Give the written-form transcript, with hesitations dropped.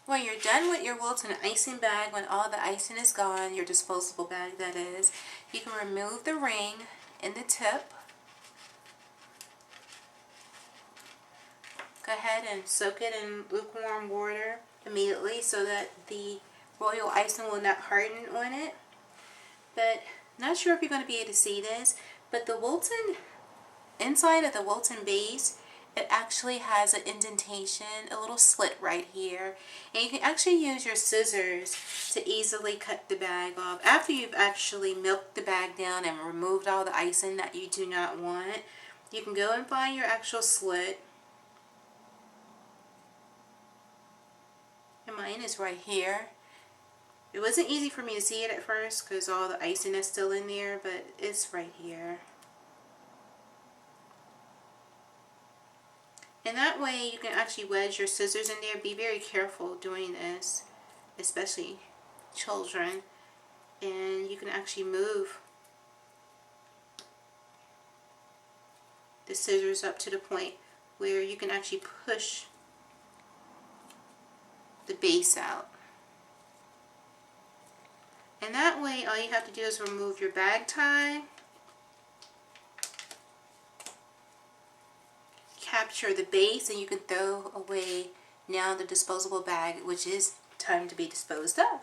When you're done with your Wilton icing bag, when all the icing is gone, your disposable bag that is, you can remove the ring and the tip. Go ahead and soak it in lukewarm water immediately so that the royal icing will not harden on it. But not sure if you're going to be able to see this, but the Wilton, inside of the Wilton base, it actually has an indentation, a little slit right here. And you can actually use your scissors to easily cut the bag off. After you've actually milked the bag down and removed all the icing that you do not want, you can go and find your actual slit. And mine is right here. It wasn't easy for me to see it at first because all the icing is still in there, but it's right here. And that way you can actually wedge your scissors in there. Be very careful doing this, especially children. And you can actually move the scissors up to the point where you can actually push the base out. And that way all you have to do is remove your bag tie, capture the base, and you can throw away now the disposable bag, which is time to be disposed of.